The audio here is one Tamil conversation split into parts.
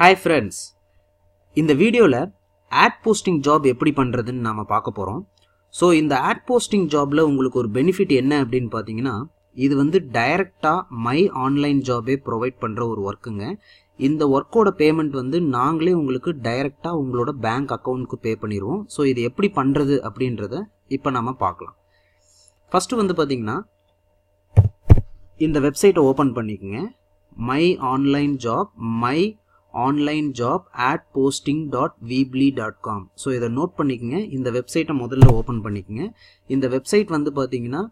Hi friends, இந்த வீடியோல ad posting job எப்படி பண்றதுன்னு நாம பார்க்க போறோம். ஸோ இந்த ad posting jobல உங்களுக்கு ஒரு பெனிஃபிட் என்ன அப்படின்னு பார்த்தீங்கன்னா, இது வந்து டைரக்டா மை ஆன்லைன் ஜாபே ப்ரொவைட் பண்ற ஒரு ஒர்க்குங்க. இந்த ஒர்க்கோட பேமெண்ட் வந்து நாங்களே உங்களுக்கு டைரக்டா உங்களோட பேங்க் அக்கௌண்ட்க்கு பே பண்ணிடுவோம். ஸோ இது எப்படி பண்றது அப்படின்றத இப்போ நாம பார்க்கலாம். ஃபர்ஸ்ட் வந்து பார்த்தீங்கன்னா இந்த வெப்சைட்டை ஓப்பன் பண்ணிக்கோங்க. My online job myonlinejob@posting.weebly.com. So இதை நோட் பண்ணிக்கங்க. இந்த வெப்சைட்டை முதல்ல ஓப்பன் பண்ணிக்கங்க. இந்த வெப்சைட் வந்து பார்த்தீங்கன்னா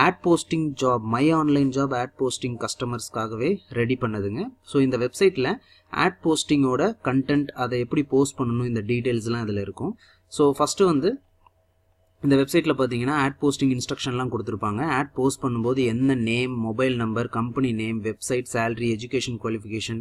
ad posting job my online job ad posting கஸ்டமர்ஸ்க்காகவே ரெடி பண்ணதுங்க. ஸோ இந்த வெப்சைட்டில் ஆட் போஸ்டிங்கோட கண்டென்ட் அதை எப்படி போஸ்ட் பண்ணணும் இந்த டீட்டெயில்ஸ்லாம் இதில் இருக்கும். ஸோ ஃபஸ்ட்டு வந்து இந்த வெப்சைட்டில் பார்த்தீங்கன்னா ஆட் போஸ்டிங் இன்ஸ்ட்ரக்ஷன்லாம் கொடுத்துருப்பாங்க. ஆட் போஸ்ட் பண்ணும்போது என்ன name, mobile number, company name, website, salary, education qualification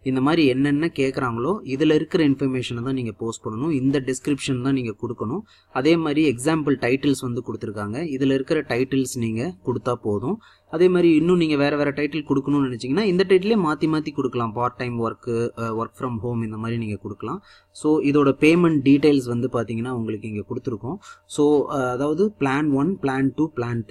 இந்த மாதிரி என்னென்ன கேட்குறாங்களோ இதில் இருக்கிற இன்ஃபர்மேஷனை தான் நீங்கள் போஸ்ட் பண்ணணும். இந்த டிஸ்கிரிப்ஷன் தான் நீங்கள் கொடுக்கணும். அதே மாதிரி எக்ஸாம்பிள் டைட்டில்ஸ் வந்து கொடுத்துருக்காங்க. இதில் இருக்கிற டைட்டில்ஸ் நீங்கள் கொடுத்தா போதும். அதே மாதிரி இன்னும் நீங்கள் வேறு டைட்டில் கொடுக்கணும்னு நினச்சிங்கன்னா இந்த டைட்டிலே மாற்றி கொடுக்கலாம். Part time work, work from home இந்த மாதிரி நீங்கள் கொடுக்கலாம். ஸோ இதோட பேமெண்ட் டீட்டெயில்ஸ் வந்து பார்த்தீங்கன்னா உங்களுக்கு இங்கே கொடுத்துருக்கோம். ஸோ அதாவது plan 1, plan 2, plan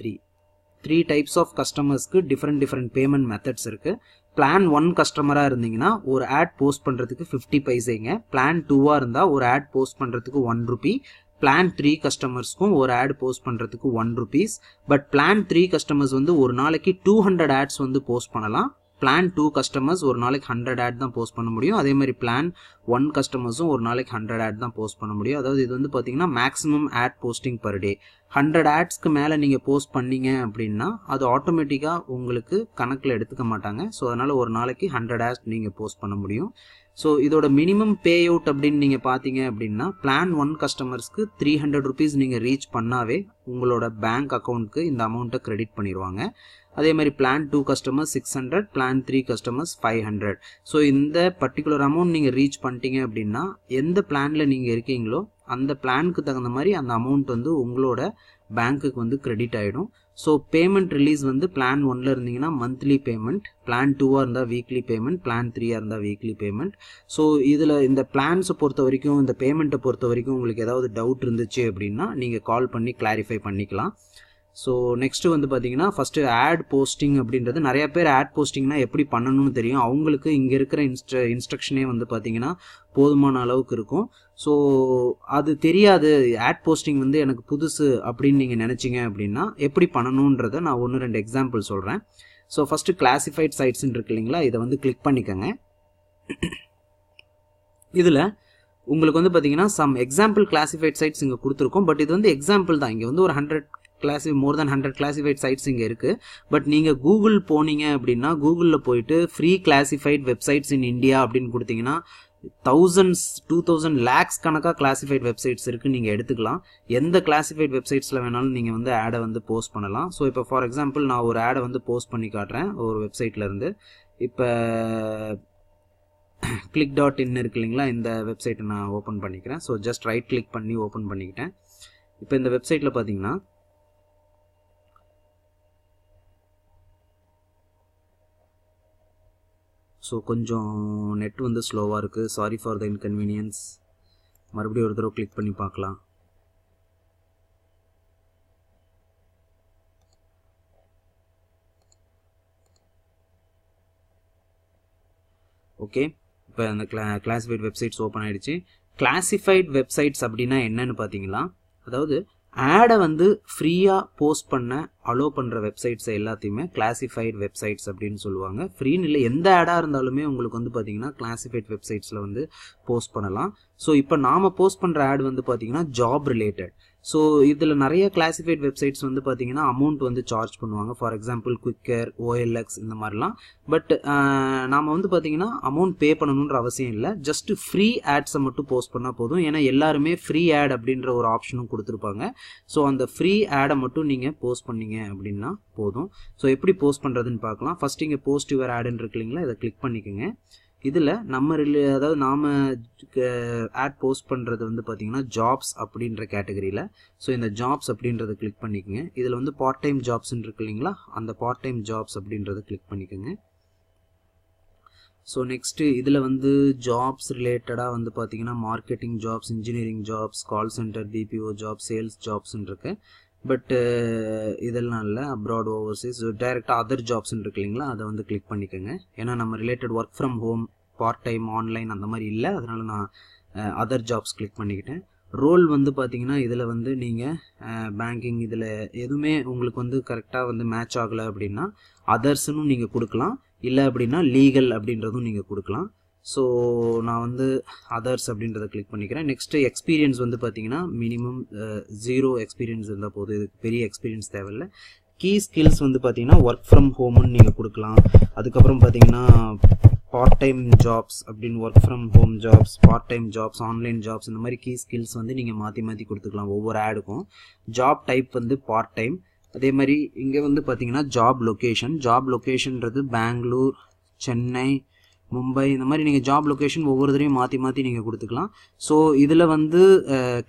3 types of கஸ்டமர்ஸ்க்கு டிஃப்ரெண்ட் பேமெண்ட் மெத்தட்ஸ் இருக்குது. பிளான் 1 கஸ்டமராக இருந்தீங்கன்னா ஒரு ஆட் போஸ்ட் பண்ணுறதுக்கு 50 பைசேங்க. பிளான் 2ஆக இருந்தால் ஒரு ஆட் போஸ்ட் பண்ணுறதுக்கு 1 ரூபி. பிளான் 3 கஸ்டமர்ஸ்க்கும் ஒரு ஆட் போஸ்ட் பண்ணுறதுக்கு 1 ருபீஸ். பட் பிளான் 3 கஸ்டமர்ஸ் வந்து ஒரு நாளைக்கு 200 ஆட்ஸ் வந்து போஸ்ட் பண்ணலாம். பிளான் 2 கஸ்டமர்ஸ் ஒரு நாளைக்கு 100 ஆட் தான் போஸ்ட் பண்ண முடியும். அதே மாதிரி பிளான் 1 கஸ்டமர்ஸும் ஒரு நாளைக்கு 100 ஆட் தான் போஸ்ட் பண்ண முடியும். அதாவது இது வந்து பார்த்தீங்கன்னா maximum ad posting per day. 100 ஆட்ஸ்க்கு மேலே நீங்கள் போஸ்ட் பண்ணீங்க அப்படின்னா அது ஆட்டோமேட்டிக்காக உங்களுக்கு கணக்கில் எடுத்துக்க மாட்டாங்க. ஸோ அதனால் ஒரு நாளைக்கு 100 ஆட்ஸ் நீங்கள் போஸ்ட் பண்ண முடியும். ஸோ இதோட மினிமம் பே அவுட் அப்படின்னு நீங்கள் பார்த்தீங்க அப்படின்னா பிளான் 1 கஸ்டமர்ஸ்க்கு 300 ருபீஸ் நீங்கள் ரீச் பண்ணாவே உங்களோட பேங்க் அக்கௌண்ட்க்கு இந்த அமௌண்ட்டை கிரெடிட் பண்ணிடுவாங்க. அதே மாதிரி plan 2 customers 600, plan 3 customers 500. So இந்த பர்டிகுலர் அமௌண்ட் நீங்கள் ரீச் பண்ணிட்டீங்க அப்படின்னா எந்த பிளானில் நீங்கள் இருக்கீங்களோ அந்த பிளானுக்கு தகுந்த மாதிரி அந்த அமௌண்ட் வந்து உங்களோட பேங்க்குக்கு வந்து கிரெடிட் ஆகிடும். ஸோ பேமெண்ட் ரிலீஸ் வந்து பிளான் 1ல் இருந்தீங்கன்னா மந்த்லி பேமெண்ட், பிளான் 2ஆக இருந்தால் வீக்லி பேமெண்ட், பிளான் 3ஆக இருந்தால் வீக்லி பேமெண்ட். ஸோ இதில் இந்த பிளான்ஸை பொறுத்த வரைக்கும், இந்த பேமெண்ட்டை பொறுத்த வரைக்கும் உங்களுக்கு ஏதாவது டவுட் இருந்துச்சு அப்படின்னா நீங்கள் கால் பண்ணி கிளாரிஃபை பண்ணிக்கலாம். ஸோ நெக்ஸ்ட்டு வந்து பார்த்தீங்கன்னா ஃபஸ்ட்டு ஆட் போஸ்டிங் அப்படின்றது நிறைய பேர் ஆட் போஸ்டிங்னா எப்படி பண்ணணும்னு தெரியும். அவங்களுக்கு இங்கே இருக்கிற இன்ஸ்ட்ரக்ஷனே வந்து பார்த்தீங்கன்னா போதுமான அளவுக்கு இருக்கும். ஸோ அது தெரியாது, ஆட் போஸ்டிங் வந்து எனக்கு புதுசு அப்படின்னு நீங்கள் நினச்சிங்க அப்படின்னா எப்படி பண்ணணுன்றதை நான் 1-2 எக்ஸாம்பிள் சொல்கிறேன். ஸோ ஃபஸ்ட்டு கிளாசிஃபைட் சைட்ஸ்ன்னு இருக்கு இல்லைங்களா, இதை வந்து கிளிக் பண்ணிக்கோங்க. இதில் உங்களுக்கு வந்து பார்த்தீங்கன்னா சம் எக்ஸாம்பிள் கிளாசிஃபைட் சைட்ஸ் இங்கே கொடுத்துருக்கோம். பட் இது வந்து எக்ஸாம்பிள் தான். இங்கே வந்து ஒரு மோர் தென் 100 கிளாசிஃபைட் சைட்ஸ் இங்கே இருக்குது. பட் நீங்கள் கூகுள் போனீங்க அப்படின்னா கூகுளில் போயிட்டு free classified websites in India அப்படின்னு கொடுத்தீங்கன்னா 1000s 2000 லேக்ஸ் கணக்காக கிளாசிஃபைட் வெப்சைட்ஸ் இருக்குது. நீங்கள் எடுத்துக்கலாம். எந்த கிளாசிஃபைட் வெப்சைட்ஸில் வேணாலும் நீங்கள் வந்து ஆடை வந்து போஸ்ட் பண்ணலாம். ஸோ இப்போ ஃபார் எக்ஸாம்பிள் நான் ஒரு ஆடை வந்து போஸ்ட் பண்ணி காட்டுறேன் ஒரு வெப்சைட்லேருந்து. இப்போ click.in இருக்கு இல்லைங்களா, இந்த வெப்சைட்டை நான் ஓப்பன் பண்ணிக்கிறேன். ஸோ ஜஸ்ட் ரைட் கிளிக் பண்ணி ஓப்பன் பண்ணிக்கிட்டேன். இப்போ இந்த வெப்சைட்டில் பார்த்தீங்கன்னா ஸோ கொஞ்சம் நெட் வந்து ஸ்லோவாக இருக்குது. Sorry for the inconvenience. மறுபடியும் ஒரு தடவை கிளிக் பண்ணி பார்க்கலாம். ஓகே, இப்போ அந்த கிளாசிஃபைட் வெப்சைட்ஸ் ஓப்பன் ஆகிடுச்சு. கிளாசிஃபைட் வெப்சைட்ஸ் அப்படின்னா என்னன்னு பார்த்தீங்களா, அதாவது ஆடை வந்து ஃப்ரீயாக போஸ்ட் பண்ண அலோவ் பண்ணுற வெப்சைட்ஸ் எல்லாத்தையுமே கிளாசிஃபைட் வெப்சைட்ஸ் அப்படின்னு சொல்லுவாங்க. ஃப்ரீன்னு இல்லை, எந்த ஆடாக இருந்தாலுமே உங்களுக்கு வந்து பார்த்தீங்கன்னா கிளாசிஃபைட் வெப்சைட்ஸில் வந்து போஸ்ட் பண்ணலாம். ஸோ இப்போ நாம் போஸ்ட் பண்ணுற ஆட் வந்து பார்த்தீங்கன்னா ஜாப் ரிலேட்டட். ஸோ இதில் நிறைய கிளாசிஃபைட் வெப்சைட்ஸ் வந்து பார்த்தீங்கன்னா அமௌண்ட் வந்து சார்ஜ் பண்ணுவாங்க. ஃபார் எக்ஸாம்பிள் குவிக்கர், OLX இந்த மாதிரிலாம். பட் நாம் வந்து பார்த்தீங்கன்னா அமௌண்ட் பே பண்ணணுன்ற அவசியம் இல்லை. ஜஸ்ட் ஃப்ரீ ஆட்ஸை மட்டும் போஸ்ட் பண்ணால் போதும். ஏன்னா எல்லாருமே ஃப்ரீ ஆட் அப்படின்ற ஒரு ஆப்ஷனும் கொடுத்துருப்பாங்க. ஸோ அந்த ஃப்ரீ ஆடை மட்டும் நீங்கள் போஸ்ட் பண்ணீங்க அப்படின்னா போதும். ஸோ எப்படி போஸ்ட் பண்ணுறதுன்னு பார்க்கலாம். ஃபர்ஸ்ட் இங்கே போஸ்ட் யுவர் ஆடுன்னு இருக்கு இல்லைங்களா, இதை கிளிக் பண்ணிக்கோங்க. இதில் நம்ம அதாவது நாம் ஆட் போஸ்ட் பண்ணுறது வந்து பார்த்தீங்கன்னா ஜாப்ஸ் அப்படின்ற கேட்டகரியில். ஸோ இந்த ஜாப்ஸ் அப்படின்றத கிளிக் பண்ணிக்கோங்க. இதில் வந்து பார்ட் டைம் ஜாப்ஸ்ன்னு இருக்கு இல்லைங்களா, அந்த பார்ட் டைம் ஜாப்ஸ் அப்படின்றத கிளிக் பண்ணிக்கோங்க. ஸோ நெக்ஸ்ட்டு இதில் வந்து ஜாப்ஸ் ரிலேட்டடாக வந்து பார்த்தீங்கன்னா marketing jobs, engineering jobs, call centre, BPO jobs, sales ஜாப்ஸ்ன்னு இருக்கு. பட்டு இதெல்லாம் இல்லை, அப்ராட், ஓவர்சீஸ், டைரெக்டாக அதர் ஜாப்ஸ்ன்னு இருக்கு இல்லைங்களா, அதை வந்து கிளிக் பண்ணிக்கோங்க. ஏன்னா நம்ம related work from home, part time, online அந்த மாதிரி இல்லை, அதனால் நான் அதர் ஜாப்ஸ் கிளிக் பண்ணிக்கிட்டேன். ரோல் வந்து பார்த்தீங்கன்னா இதில் வந்து நீங்கள் பேங்கிங் இதில் எதுவுமே உங்களுக்கு வந்து கரெக்டாக வந்து மேட்ச் ஆகலை அப்படின்னா அதர்ஸ்னும் நீங்கள் கொடுக்கலாம், இல்லை அப்படின்னா லீகல் அப்படின்றதும் நீங்கள் கொடுக்கலாம். ஸோ நான் வந்து அதர்ஸ் அப்படின்றத கிளிக் பண்ணிக்கிறேன். நெக்ஸ்ட்டு எக்ஸ்பீரியன்ஸ் வந்து பார்த்தீங்கன்னா மினிமம் 0 எக்ஸ்பீரியன்ஸ் இருந்தால் போதும், இதுக்கு பெரிய எக்ஸ்பீரியன்ஸ் தேவையில்லை. கீ ஸ்கில்ஸ் வந்து பார்த்தீங்கன்னா ஒர்க் ஃப்ரம் ஹோம்னு நீங்கள் கொடுக்கலாம். அதுக்கப்புறம் பார்த்தீங்கன்னா பார்ட் டைம் ஜாப்ஸ் அப்படின்னு, work from home jobs, part time jobs, online jobs, இந்த மாதிரி கீ ஸ்கில்ஸ் வந்து நீங்கள் மாற்றி கொடுத்துக்கலாம் ஒவ்வொரு ஆடுக்கும். ஜாப் டைப் வந்து பார்ட் டைம். அதே மாதிரி இங்கே வந்து பார்த்தீங்கன்னா ஜாப் லொக்கேஷன்றது பெங்களூர், சென்னை, மும்பை, இந்த மாதிரி நீங்கள் ஜாப் லொக்கேஷன் ஒவ்வொருத்தரையும் மாற்றி நீங்கள் கொடுத்துக்கலாம். ஸோ இதில் வந்து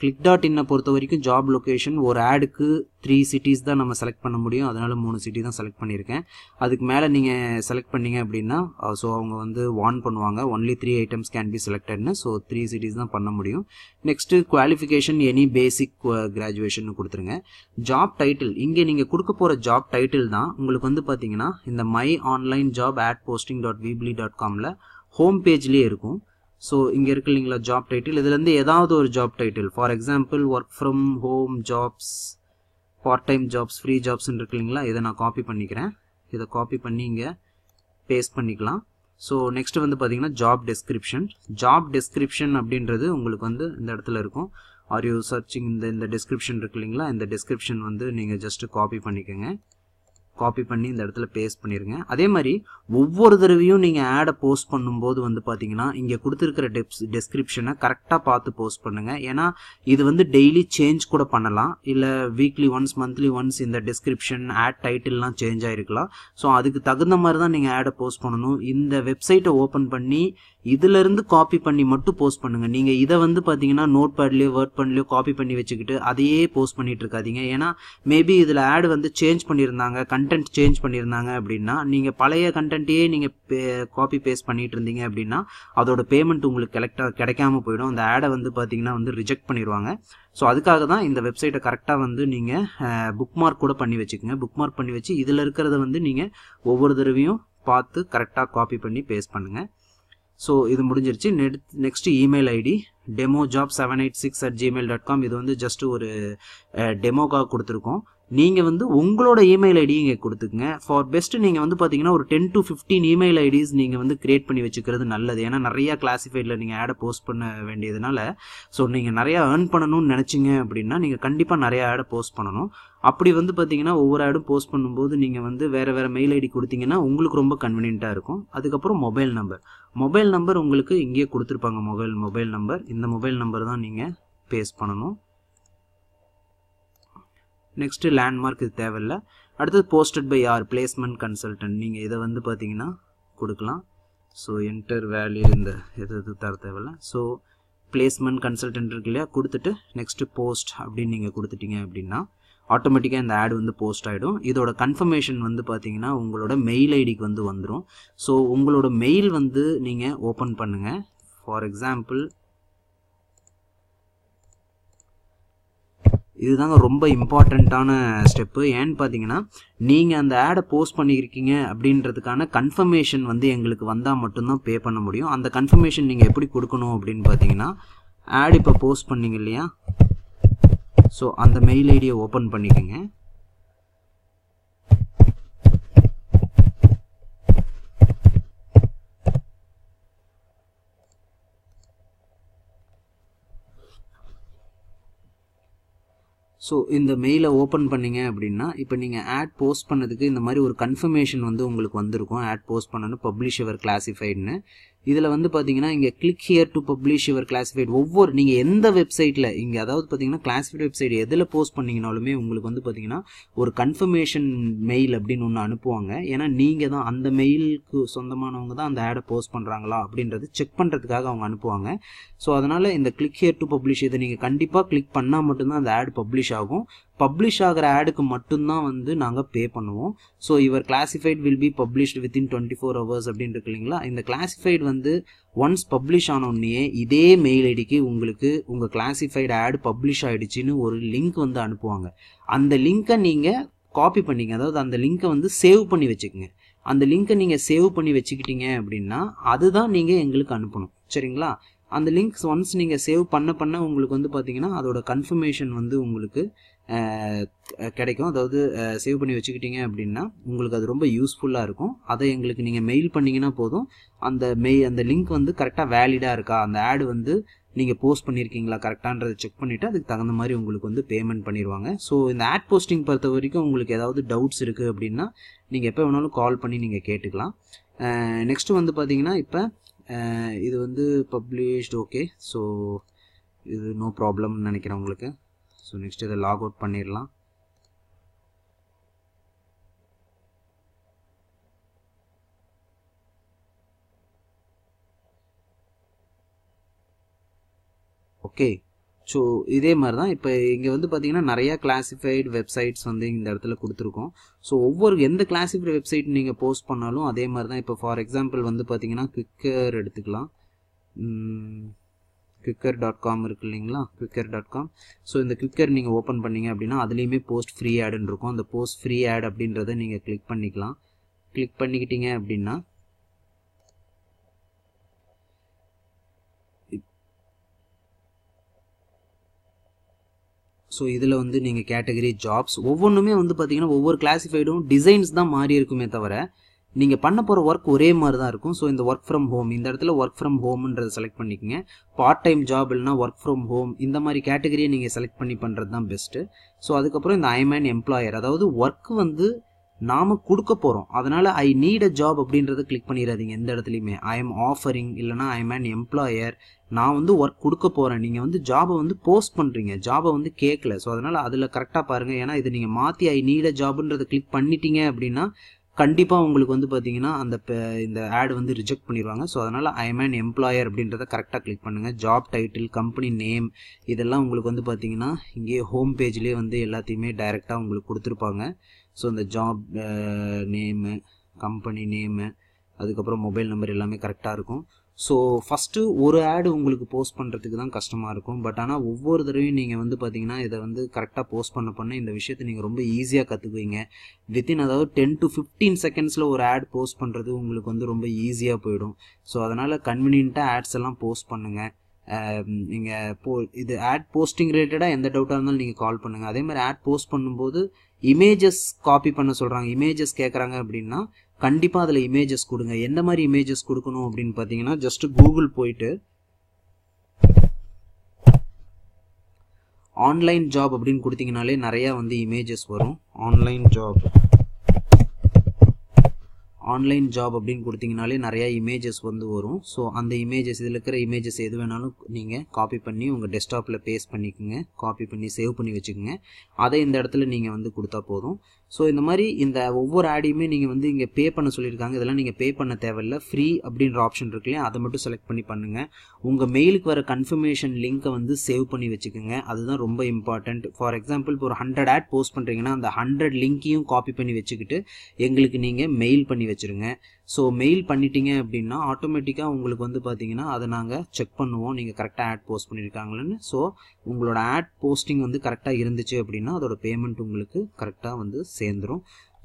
click.in பொறுத்த வரைக்கும் ஜாப் லொக்கேஷன் ஒரு ஆடுக்கு 3 cities தான் நம்ம செலக்ட் பண்ண முடியும், அதனால் 3 city தான் செலக்ட் பண்ணியிருக்கேன். அதுக்கு மேலே நீங்கள் செலக்ட் பண்ணீங்க அப்படின்னா ஸோ அவங்க வந்து வார்ன் பண்ணுவாங்க, ஒன்லி 3 items கேன் பி செலக்டட்னு. ஸோ 3 cities தான் பண்ண முடியும். Next qualification any basic graduation கொடுத்துருங்க. ஜாப் டைட்டில், இங்கே நீங்கள் கொடுக்க போகிற ஜாப் டைட்டில் தான் உங்களுக்கு வந்து பார்த்தீங்கன்னா இந்த மை ஆன்லைன் ஜாப் adposting.weebly.comல ஹோம் பேஜ்லேயே இருக்கும். ஸோ இங்கே இருக்கு இல்லைங்களா ஜாப் டைட்டில், இதுலேருந்து ஏதாவது ஒரு job title, for example work from home jobs, part time jobs, free ஜாப்ஸ்ன்னு இருக்கு இல்லைங்களா, இதை நான் காப்பி பண்ணிக்கிறேன். இதை காப்பி பண்ணி இங்கே பேஸ்ட் பண்ணிக்கலாம். ஸோ நெக்ஸ்ட் வந்து பார்த்தீங்கன்னா ஜாப் டெஸ்கிரிப்ஷன் அப்படின்றது உங்களுக்கு வந்து இந்த இடத்துல இருக்கும். ஆர் யூ சர்ச்சிங், இந்த டெஸ்கிரிப்ஷன் இருக்கு இல்லைங்களா, இந்த டெஸ்கிரிப்ஷன் வந்து நீங்கள் ஜஸ்ட் காப்பி பண்ணிக்கோங்க. காப்பி பண்ணி இந்த இடத்துல பேஸ்ட் பண்ணிடுங்க. அதே மாதிரி ஒவ்வொரு தடவையும் நீங்கள் ஆடை போஸ்ட் பண்ணும்போது வந்து பார்த்தீங்கன்னா இங்கே கொடுத்துருக்கிற டெஸ்கிரிப்ஷனை கரெக்டாக பார்த்து போஸ்ட் பண்ணுங்கள். ஏன்னா இது வந்து டெய்லி சேஞ்ச் கூட பண்ணலாம், இல்லை வீக்லி ஒன்ஸ், மந்த்லி ஒன்ஸ் இந்த டெஸ்கிரிப்ஷன், ஆட் டைட்டில்லாம் சேஞ்ச் ஆகிருக்கலாம். ஸோ அதுக்கு தகுந்த மாதிரி தான் நீங்கள் ஆடை போஸ்ட் பண்ணணும். இந்த வெப்சைட்டை ஓப்பன் பண்ணி இதிலிருந்து காப்பி பண்ணி மட்டும் போஸ்ட் பண்ணுங்கள். நீங்கள் இதை வந்து பார்த்தீங்கன்னா நோட் பேட்லேயோ வேர்ட் பேட்லேயோ காப்பி பண்ணி வச்சுக்கிட்டு அதையே போஸ்ட் பண்ணிட்டு இருக்காதீங்க. ஏன்னா மேபி இதில் ஆட் வந்து சேஞ்ச் பண்ணியிருந்தாங்க, கண்டென்ட் சேஞ்ச் பண்ணியிருந்தாங்க அப்படின்னா, நீங்கள் பழைய கண்டென்ட்டையே நீங்கள் காப்பி பேஸ்ட் பண்ணிட்டு இருந்தீங்க அப்படின்னா அதோட பேமெண்ட் உங்களுக்கு கிடைக்காம போயிடும். அந்த ஆடை வந்து பார்த்தீங்கன்னா வந்து ரிஜெக்ட் பண்ணிடுவாங்க. ஸோ அதுக்காக தான் இந்த வெப்சைட்டை கரெக்டாக வந்து நீங்கள் புக் மார்க் கூட பண்ணி வச்சுக்கோங்க. புக் மார்க் பண்ணி வச்சு இதில் இருக்கிறத வந்து நீங்கள் ஒவ்வொரு தடவையும் பார்த்து கரெக்டாக காப்பி பண்ணி பேஸ்ட் பண்ணுங்கள். ஸோ இது முடிஞ்சிருச்சு. Next email ID demojob786@gmail.com. இது வந்து ஜஸ்ட் ஒரு டெமோக்காக கொடுத்துருக்கோம். நீங்கள் வந்து உங்களோட இமெயில் ஐடி இங்கே கொடுத்துக்குங்க. ஃபார் பெஸ்ட் நீங்கள் வந்து பார்த்தீங்கன்னா ஒரு 10 to 15 இமெயில் ஐடிஸ் நீங்கள் வந்து கிரியேட் பண்ணி வச்சுக்கிறது நல்லது. ஏன்னா நிறையா கிளாசிஃபைடில் நீங்கள் ஆடை போஸ்ட் பண்ண வேண்டியதுனால, ஸோ நீங்கள் நிறையா ஏர்ன் பண்ணணும்னு நினச்சிங்க அப்படின்னா நீங்கள் கண்டிப்பாக நிறையா ஆடை போஸ்ட் பண்ணணும். அப்படி வந்து பார்த்தீங்கன்னா ஒவ்வொரு ஆடும் போஸ்ட் பண்ணும்போது நீங்கள் வந்து வேறு மெயில் ஐடி கொடுத்தீங்கன்னா உங்களுக்கு ரொம்ப கன்வீனியண்ட்டாக இருக்கும். அதுக்கப்புறம் மொபைல் நம்பர் உங்களுக்கு இங்கேயே கொடுத்துருப்பாங்க. மொபைல் நம்பர், இந்த மொபைல் நம்பர் தான் நீங்கள் பேஸ்ட் பண்ணணும். நெக்ஸ்ட்டு லேண்ட்மார்க், இது தேவையில்லை. அடுத்தது போஸ்டட் பை யார், பிளேஸ்மெண்ட் கன்சல்டன்ட், நீங்கள் இதை வந்து பார்த்தீங்கன்னா கொடுக்கலாம். ஸோ என்டர் வேல்யூ இந்த எது தர தேவையில்லை. ஸோ பிளேஸ்மெண்ட் கன்சல்டன்ட் இருக்கு இல்லையா, கொடுத்துட்டு நெக்ஸ்ட்டு போஸ்ட் அப்படின்னு நீங்கள் கொடுத்துட்டீங்க அப்படின்னா ஆட்டோமேட்டிக்காக இந்த ஆட் வந்து போஸ்ட் ஆகிடும். இதோட கன்ஃபர்மேஷன் வந்து பார்த்தீங்கன்னா உங்களோட மெயில் ஐடிக்கு வந்து வந்துடும். ஸோ உங்களோட மெயில் வந்து நீங்கள் ஓப்பன் பண்ணுங்கள். ஃபார் எக்ஸாம்பிள் இதுதாங்க ரொம்ப இம்பார்ட்டண்ட்டான ஸ்டெப்பு. ஏன்னு பார்த்தீங்கன்னா நீங்கள் அந்த ஆடை போஸ்ட் பண்ணியிருக்கீங்க அப்படின்றதுக்கான கன்ஃபர்மேஷன் வந்து எங்களுக்கு வந்தால் மட்டும்தான் பே பண்ண முடியும். அந்த கன்ஃபர்மேஷன் நீங்கள் எப்படி கொடுக்கணும் அப்படின்னு பார்த்தீங்கன்னா, ஆட் இப்போ போஸ்ட் பண்ணீங்க இல்லையா, ஸோ அந்த மெயில் ஐடியை ஓப்பன் பண்ணிக்கோங்க. ஸோ இந்த மெயிலை ஓப்பன் பண்ணிங்க அப்படின்னா இப்போ நீங்கள் ஆட் போஸ்ட் பண்ணதுக்கு இந்த மாதிரி ஒரு கன்ஃபர்மேஷன் வந்து உங்களுக்கு வந்திருக்கும். ஆட் போஸ்ட் பண்ணணும், பப்ளிஷ் யுவர் கிளாசிஃபைடுன்னு. இதில் வந்து பார்த்தீங்கன்னா இங்கே click here to publish your classified. ஒவ்வொரு நீங்கள் எந்த வெப்சைட்டில் இங்கே அதாவது பார்த்தீங்கன்னா கிளாசிஃபைட் வெப்சைட் எதில் போஸ்ட் பண்ணிங்கனாலுமே உங்களுக்கு வந்து பார்த்தீங்கன்னா ஒரு கன்ஃபர்மேஷன் மெயில் அப்படின்னு ஒன்று அனுப்புவாங்க. ஏன்னா நீங்கள் தான் அந்த மெயிலுக்கு சொந்தமானவங்க தான் அந்த ஆடை போஸ்ட் பண்ணுறாங்களா அப்படின்றது செக் பண்ணுறதுக்காக அவங்க அனுப்புவாங்க. ஸோ அதனால் இந்த கிளிக் ஹியர் டு பப்ளிஷ் இதை நீங்கள் கண்டிப்பாக கிளிக் பண்ணால் மட்டும்தான் அந்த ஆட் பப்ளிஷ் ஆகும். பப்ளிஷ் ஆகிற ஆடுக்கு மட்டும்தான் வந்து நாங்கள் பே பண்ணுவோம். So your classified will be published within 24 hours அப்படின்னு இருக்கு இல்லைங்களா. இந்த கிளாசிஃபைட் வந்து ஒன்ஸ் பப்ளிஷ் ஆனோடனே இதே மெயில் ஐடிக்கு உங்களுக்கு உங்கள் கிளாசிஃபைடு ஆட் பப்ளிஷ் ஆகிடுச்சின்னு ஒரு லிங்க் வந்து அனுப்புவாங்க. அந்த லிங்க்கை நீங்கள் காப்பி பண்ணிங்க, அதாவது அந்த லிங்க்கை வந்து சேவ் பண்ணி வச்சுக்கோங்க. அந்த லிங்க்கை நீங்கள் சேவ் பண்ணி வச்சுக்கிட்டீங்க அப்படின்னா அதுதான் நீங்கள் எங்களுக்கு அனுப்பணும். சரிங்களா. அந்த லிங்க்ஸ் ஒன்ஸ் நீங்கள் சேவ் பண்ண உங்களுக்கு வந்து பார்த்தீங்கன்னா அதோட கன்ஃபர்மேஷன் வந்து உங்களுக்கு கிடைக்கும். அதாவது சேவ் பண்ணி வச்சுக்கிட்டீங்க அப்படின்னா உங்களுக்கு அது ரொம்ப யூஸ்ஃபுல்லாக இருக்கும். அதை எங்களுக்கு நீங்கள் மெயில் பண்ணிங்கன்னா போதும். அந்த லிங்க் வந்து கரெக்டாக வேலிடாக இருக்கா, அந்த ஆடு வந்து நீங்கள் போஸ்ட் பண்ணியிருக்கீங்களா கரெக்டான்றதை செக் பண்ணிவிட்டு அதுக்கு தகுந்த மாதிரி உங்களுக்கு வந்து பேமெண்ட் பண்ணிடுவாங்க. ஸோ இந்த ஆட் போஸ்டிங் பொறுத்த வரைக்கும் உங்களுக்கு ஏதாவது டவுட்ஸ் இருக்குது அப்படின்னா நீங்கள் எப்போ வேணாலும் கால் பண்ணி நீங்கள் கேட்டுக்கலாம். நெக்ஸ்ட்டு வந்து பார்த்தீங்கன்னா இப்போ இது வந்து பப்ளிஷ்டு. ஓகே, ஸோ இது நோ ப்ராப்ளம்னு நினைக்கிறேன் உங்களுக்கு. ஸோ நெக்ஸ்ட் இதை லாக் அவுட் பண்ணிடலாம். ஓகே, ஸோ இதே மாதிரி தான் இப்போ இங்கே வந்து பார்த்தீங்கன்னா நிறையா கிளாசிஃபைடு வெப்சைட்ஸ் வந்து இந்த இடத்துல கொடுத்துருக்கோம். ஸோ எந்த கிளாசிஃபைடு வெப்சைட் நீங்கள் போஸ்ட் பண்ணாலும் அதே மாதிரி தான். இப்போ ஃபார் எக்ஸாம்பிள் வந்து பார்த்தீங்கன்னா குவிக்கர் எடுத்துக்கலாம். Quikr.com இருக்கு இல்லைங்களா, Quikr.com. ஸோ இந்த Quikr நீங்கள் ஓப்பன் பண்ணிங்க அப்படின்னா அதுலேயுமே போஸ்ட் ஃப்ரீ ஆடுன்னு இருக்கும். அந்த போஸ்ட் ஃப்ரீ ஆட் அப்படின்றத நீங்கள் கிளிக் பண்ணிக்கலாம். கிளிக் பண்ணிக்கிட்டீங்க அப்படின்னா ஸோ இதில் வந்து நீங்கள் கேட்டகரி ஜாப்ஸ் ஒவ்வொன்றுமே வந்து பார்த்தீங்கன்னா ஒவ்வொரு கிளாசிஃபைடும் டிசைன்ஸ் தான் மாறி இருக்குமே தவிர நீங்கள் பண்ண போகிற ஒர்க் ஒரே மாதிரி தான் இருக்கும். ஸோ இந்த ஒர்க் ஃப்ரம் ஹோம், இந்த இடத்துல ஒர்க் ஃப்ரம் ஹோம்ன்றதை செலக்ட் பண்ணிக்கோங்க. பார்ட் டைம் ஜாப் இல்லைனா ஒர்க் ஃப்ரம் ஹோம் இந்த மாதிரி கேட்டகரியை நீங்கள் செலக்ட் பண்ணி பண்ணுறது தான் பெஸ்ட்டு. ஸோ அதுக்கப்புறம் இந்த ஐ மேன் எம்ப்ளாயர், அதாவது ஒர்க் வந்து நாம் கொடுக்க போகிறோம், அதனால் ஐ நீட் அ ஜாப் அப்படின்றத கிளிக் பண்ணிடாதீங்க எந்த இடத்துலையுமே. ஐ எம் ஆஃபரிங் இல்லைனா ஐ மேன் எம்ப்ளாயர், நான் வந்து ஒர்க் கொடுக்க போகிறேன். நீங்கள் வந்து ஜாபை வந்து போஸ்ட் பண்ணுறீங்க, ஜாபை வந்து கேட்கல. ஸோ அதனால் அதில் கரெக்டாக பாருங்கள். ஏன்னா இது நீங்கள் மாற்றி ஐ நீட் அ ஜாப்ன்றதை கிளிக் பண்ணிட்டீங்க அப்படின்னா கண்டிப்பாக உங்களுக்கு வந்து பார்த்தீங்கன்னா இந்த ஆட் வந்து ரிஜெக்ட் பண்ணிடுவாங்க. ஸோ அதனால் ஐ மேன் எம்ப்ளாயர் அப்படின்றத கரெக்டாக கிளிக் பண்ணுங்கள். ஜாப் டைட்டில், கம்பெனி நேம் இதெல்லாம் உங்களுக்கு வந்து பார்த்தீங்கன்னா இங்கே ஹோம் பேஜ்லேயே வந்து எல்லாத்தையுமே டைரெக்டாக உங்களுக்கு கொடுத்துருப்பாங்க. ஸோ இந்த ஜாப் நேமு, கம்பெனி நேமு, அதுக்கப்புறம் மொபைல் நம்பர் எல்லாமே கரெக்டாக இருக்கும். ஸோ ஃபஸ்ட்டு ஒரு ஆடு உங்களுக்கு போஸ்ட் பண்ணுறதுக்கு தான் கஷ்டமாக இருக்கும். பட் ஆனால் ஒவ்வொரு தடவையும் நீங்கள் வந்து பார்த்தீங்கன்னா இதை வந்து கரெக்டாக போஸ்ட் பண்ண இந்த விஷயத்தை நீங்கள் ரொம்ப ஈஸியாக கற்றுக்குவீங்க. அதாவது 10 to 15 செகண்ட்ஸில் ஒரு ஆட் போஸ்ட் பண்ணுறது உங்களுக்கு வந்து ரொம்ப ஈஸியாக போயிடும். ஸோ அதனால் கன்வீனியண்ட்டாக ஆட்ஸ் எல்லாம் போஸ்ட் பண்ணுங்கள். நீங்கள் இது ஆட் போஸ்டிங் ரிலேட்டடாக எந்த டவுட்டாக இருந்தாலும் நீங்கள் கால் பண்ணுங்கள். அதே மாதிரி ஆட் போஸ்ட் பண்ணும்போது இமேஜஸ் காப்பி பண்ண சொல்கிறாங்க, இமேஜஸ் கேட்குறாங்க அப்படின்னா கண்டிப்பாக அதில் இமேஜஸ் கொடுங்க. எந்த மாதிரி இமேஜஸ் கொடுக்கணும் அப்படின்னு பார்த்தீங்கன்னா ஜஸ்ட் கூகுள் போயிட்டு ஆன்லைன் ஜாப் அப்படின்னு கொடுத்தீங்கனாலே நிறையா வந்து இமேஜஸ் வரும். ஆன்லைன் ஜாப் அப்படின்னு கொடுத்தீங்கனாலே நிறையா இமேஜஸ் வந்து வரும். ஸோ அந்த இமேஜஸ், இதில் இருக்கிற இமேஜஸ் எது வேணாலும் நீங்கள் காப்பி பண்ணி உங்கள் டெஸ்க்டாப்பில் பேஸ்ட் பண்ணிக்கோங்க, காப்பி பண்ணி சேவ் பண்ணி வச்சுக்கோங்க. அதை இந்த இடத்துல நீங்கள் வந்து கொடுத்தா போதும். ஸோ இந்த மாதிரி இந்த ஒவ்வொரு ஆடையுமே நீங்கள் வந்து இங்கே பே பண்ண சொல்லியிருக்காங்க. இதெல்லாம் நீங்கள் பே பண்ண தேவையில்லை. ஃப்ரீ அப்படின்ற ஆப்ஷன் இருக்கு இல்லையா, அதை மட்டும் செலக்ட் பண்ணி பண்ணுங்கள். உங்கள் மெயிலுக்கு வர கன்ஃபர்மேஷன் லிங்க்கை வந்து சேவ் பண்ணி வச்சுக்கோங்க. அதுதான் ரொம்ப இம்பார்ட்டண்ட். ஃபார் எக்ஸாம்பிள் இப்போ ஒரு 100 ஆட் போஸ்ட் பண்ணுறீங்கன்னா அந்த 100 லிங்க்கையும் காப்பி பண்ணி வச்சுக்கிட்டு எங்களுக்கு நீங்கள் மெயில் பண்ணி வச்சுருங்க. ஸோ மெயில் பண்ணிட்டீங்க அப்படின்னா ஆட்டோமேட்டிக்காக உங்களுக்கு வந்து பார்த்தீங்கன்னா அதை நாங்கள் செக் பண்ணுவோம் நீங்கள் கரெக்டாக ஆட் போஸ்ட் பண்ணியிருக்காங்களேன்னு. ஸோ உங்களோட ஆட் போஸ்டிங் வந்து கரெக்டாக இருந்துச்சு அப்படின்னா அதோட பேமெண்ட் உங்களுக்கு கரெக்டாக வந்து சேர்ந்துடும்.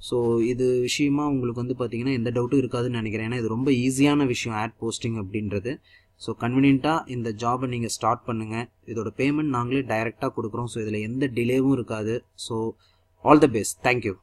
ஸோ இது விஷயமா உங்களுக்கு வந்து பார்த்தீங்கன்னா எந்த டவுட்டும் இருக்காதுன்னு நினைக்கிறேன். ஏன்னா இது ரொம்ப ஈஸியான விஷயம் ஆட் போஸ்டிங் அப்படின்றது. ஸோ கன்வீனியண்ட்டாக இந்த ஜாபை நீங்கள் ஸ்டார்ட் பண்ணுங்கள். இதோட பேமெண்ட் நாங்களே டைரெக்டாக கொடுக்குறோம். ஸோ இதில் எந்த டிலேவும் இருக்காது. So all the best. Thank you.